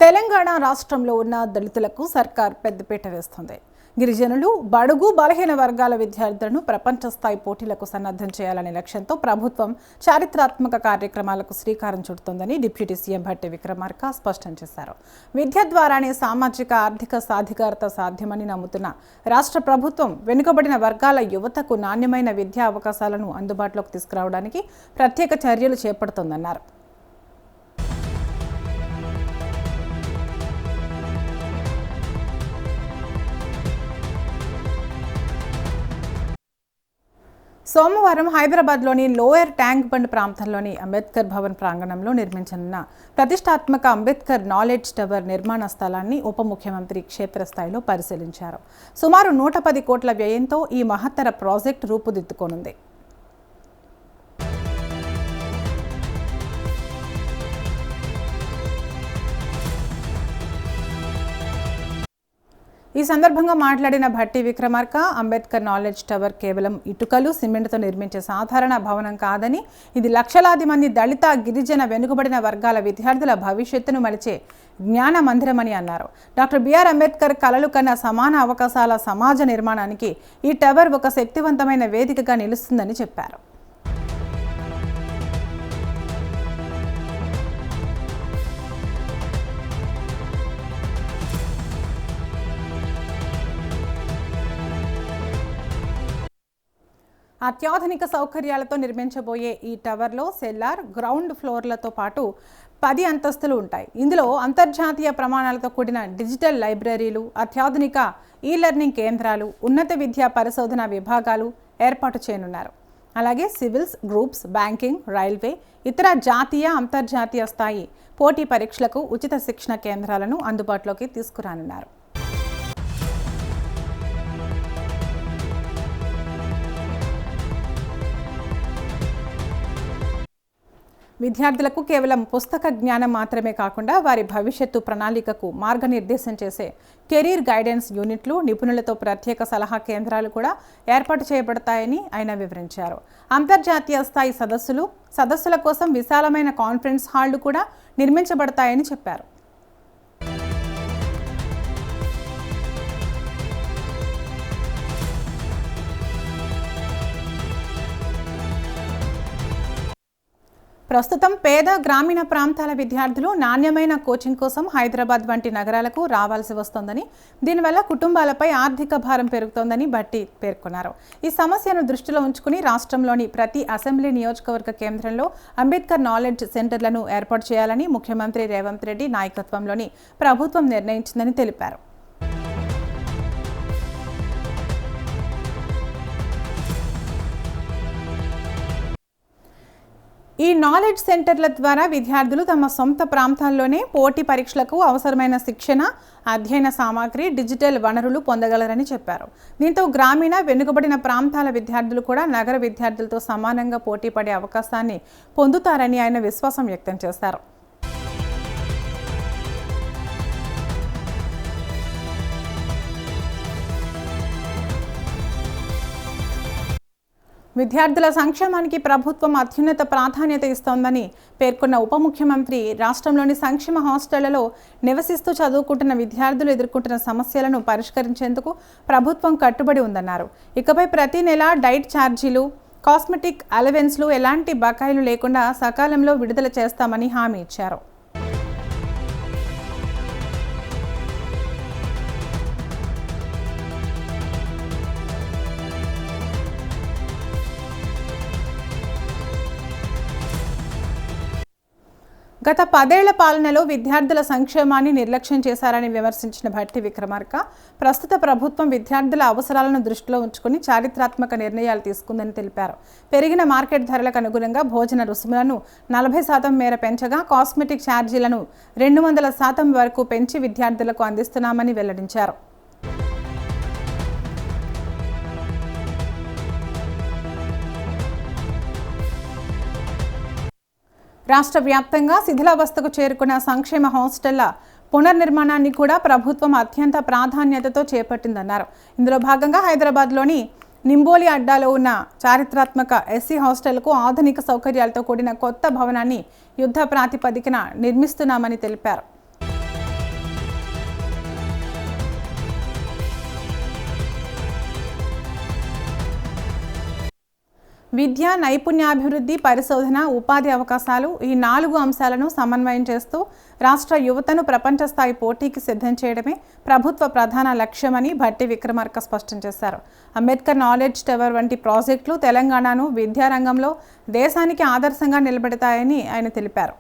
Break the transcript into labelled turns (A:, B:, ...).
A: తెలంగాణ రాష్ట్రంలో ఉన్న దళితులకు సర్కార్ పెద్దపీట వేస్తుంది. గిరిజనులు, బడుగు, బలహీన వర్గాల విద్యార్థులను ప్రపంచ స్థాయి పోటీలకు సన్నద్ధం చేయాలనే లక్ష్యంతో ప్రభుత్వం చారిత్రాత్మక కార్యక్రమాలకు శ్రీకారం చుడుతోందని డిప్యూటీ సీఎం భట్టి విక్రమార్క స్పష్టం చేశారు. విద్య ద్వారానే సామాజిక ఆర్థిక సాధికారత సాధ్యమని నమ్ముతున్న రాష్ట్ర ప్రభుత్వం వెనుకబడిన వర్గాల యువతకు నాణ్యమైన విద్యా అవకాశాలను అందుబాటులోకి తీసుకురావడానికి ప్రత్యేక చర్యలు చేపడుతోందన్నారు. సోమవారం హైదరాబాద్లోని లోయర్ ట్యాంక్ బండ్ ప్రాంతంలోని అంబేద్కర్ భవన్ ప్రాంగణంలో నిర్మించనున్న ప్రతిష్టాత్మక అంబేద్కర్ నాలెడ్జ్ టవర్ నిర్మాణ స్థలాన్ని ఉప ముఖ్యమంత్రి క్షేత్రస్థాయిలో పరిశీలించారు. సుమారు 110 కోట్ల వ్యయంతో ఈ మహత్తర ప్రాజెక్టు రూపుదిద్దుకోనుంది. ఈ సందర్భంగా మాట్లాడిన భట్టి విక్రమార్క, అంబేద్కర్ నాలెడ్జ్ టవర్ కేవలం ఇటుకలు, సిమెంట్తో నిర్మించే సాధారణ భవనం కాదని, ఇది లక్షలాది మంది దళిత, గిరిజన, వెనుకబడిన వర్గాల విద్యార్థుల భవిష్యత్తును మలిచే జ్ఞాన మందిరమని అన్నారు. డాక్టర్ బిఆర్ అంబేద్కర్ కలలు కన్న సమాన అవకాశాల సమాజ నిర్మాణానికి ఈ టవర్ ఒక శక్తివంతమైన వేదికగా నిలుస్తుందని చెప్పారు. అత్యాధునిక సౌకర్యాలతో నిర్మించబోయే ఈ టవర్లో సెల్లార్, గ్రౌండ్ ఫ్లోర్లతో పాటు 10 అంతస్తులు ఉంటాయి. ఇందులో అంతర్జాతీయ ప్రమాణాలతో కూడిన డిజిటల్ లైబ్రరీలు, అత్యాధునిక ఈ-లెర్నింగ్ కేంద్రాలు, ఉన్నత విద్యా పరిశోధన విభాగాలు ఏర్పాటు చేయనున్నారు. అలాగే సివిల్స్, గ్రూప్స్, బ్యాంకింగ్, రైల్వే, ఇతర జాతీయ, అంతర్జాతీయ స్థాయి పోటీ పరీక్షలకు ఉచిత శిక్షణ కేంద్రాలను అందుబాటులోకి తీసుకురానున్నారు. విద్యార్థులకు కేవలం పుస్తక జ్ఞానం మాత్రమే కాకుండా వారి భవిష్యత్తు ప్రణాళికకు మార్గనిర్దేశం చేసే కెరీర్ గైడెన్స్ యూనిట్లు, నిపుణులతో ప్రత్యేక సలహా కేంద్రాలు కూడా ఏర్పాటు చేయబడతాయని ఆయన వివరించారు. అంతర్జాతీయ స్థాయి సదస్సుల కోసం విశాలమైన కాన్ఫరెన్స్ హాళ్లు కూడా నిర్మించబడతాయని చెప్పారు. ప్రస్తుతం పేద, గ్రామీణ ప్రాంతాల విద్యార్థులు నాణ్యమైన కోచింగ్ కోసం హైదరాబాద్ వంటి నగరాలకు రావాల్సి వస్తోందని, దీనివల్ల కుటుంబాలపై ఆర్థిక భారం పెరుగుతోందని భట్టి పేర్కొన్నారు. ఈ సమస్యను దృష్టిలో ఉంచుకుని రాష్ట్రంలోని ప్రతి అసెంబ్లీ నియోజకవర్గ కేంద్రంలో అంబేద్కర్ నాలెడ్జ్ సెంటర్లను ఏర్పాటు చేయాలని ముఖ్యమంత్రి రేవంత్ రెడ్డి నాయకత్వంలోని ప్రభుత్వం నిర్ణయించిందని తెలిపారు. ఈ నాలెడ్జ్ సెంటర్ల ద్వారా విద్యార్థులు తమ సొంత ప్రాంతాల్లోనే పోటీ పరీక్షలకు అవసరమైన శిక్షణ, అధ్యయన సామాగ్రి, డిజిటల్ వనరులు పొందగలరని చెప్పారు. దీంతో గ్రామీణ, వెనుకబడిన ప్రాంతాల విద్యార్థులు కూడా నగర విద్యార్థులతో సమానంగా పోటీ పడే అవకాశాన్ని పొందుతారని ఆయన విశ్వాసం వ్యక్తం చేశారు. విద్యార్థుల సంక్షేమానికి ప్రభుత్వం అత్యున్నత ప్రాధాన్యత ఇస్తోందని పేర్కొన్న ఉప ముఖ్యమంత్రి రాష్ట్రంలోని సంక్షేమ హాస్టళ్లలో నివసిస్తూ చదువుకుంటున్న విద్యార్థులు ఎదుర్కొంటున్న సమస్యలను పరిష్కరించేందుకు ప్రభుత్వం కట్టుబడి ఉందన్నారు. ఇకపై ప్రతి నెల డైట్ ఛార్జీలు, కాస్మెటిక్ అలవెన్స్లు ఎలాంటి బకాయిలు లేకుండా సకాలంలో విడుదల చేస్తామని హామీ ఇచ్చారు. గత 10 ఏళ్ల పాలనలో విద్యార్థుల సంక్షేమాన్ని నిర్లక్ష్యం చేశారని విమర్శించిన భట్టి విక్రమార్క, ప్రస్తుత ప్రభుత్వం విద్యార్థుల అవసరాలను దృష్టిలో ఉంచుకుని చారిత్రాత్మక నిర్ణయాలు తీసుకుందని తెలిపారు. పెరిగిన మార్కెట్ ధరలకు అనుగుణంగా భోజన రుసుములను 40% మేర పెంచగా, కాస్మెటిక్ ఛార్జీలను 200% వరకు పెంచి విద్యార్థులకు అందిస్తున్నామని వెల్లడించారు. రాష్ట్ర వ్యాప్తంగా శిథిలావస్థకు చేరుకున్న సంక్షేమ హాస్టళ్ల పునర్నిర్మాణాన్ని కూడా ప్రభుత్వం అత్యంత ప్రాధాన్యతతో చేపట్టిందన్నారు. ఇందులో భాగంగా హైదరాబాద్లోని నింబోలి అడ్డాలో ఉన్న చారిత్రాత్మక ఎస్సీ హాస్టల్కు ఆధునిక సౌకర్యాలతో కూడిన కొత్త భవనాన్ని యుద్ధ ప్రాతిపదికన నిర్మిస్తున్నామని తెలిపారు. విద్య, నైపుణ్యాభివృద్ధి, పరిశోధన, ఉపాధి అవకాశాలు ఈ 4 అంశాలను సమన్వయం చేస్తూ రాష్ట్ర యువతను ప్రపంచ స్థాయి పోటీకి సిద్ధం చేయడమే ప్రభుత్వ ప్రధాన లక్ష్యమని భట్టి విక్రమార్క స్పష్టం చేశారు. అంబేద్కర్ నాలెడ్జ్ టవర్ వంటి ప్రాజెక్టులు తెలంగాణను విద్యారంగంలో దేశానికి ఆదర్శంగా నిలబెడతాయని ఆయన తెలిపారు.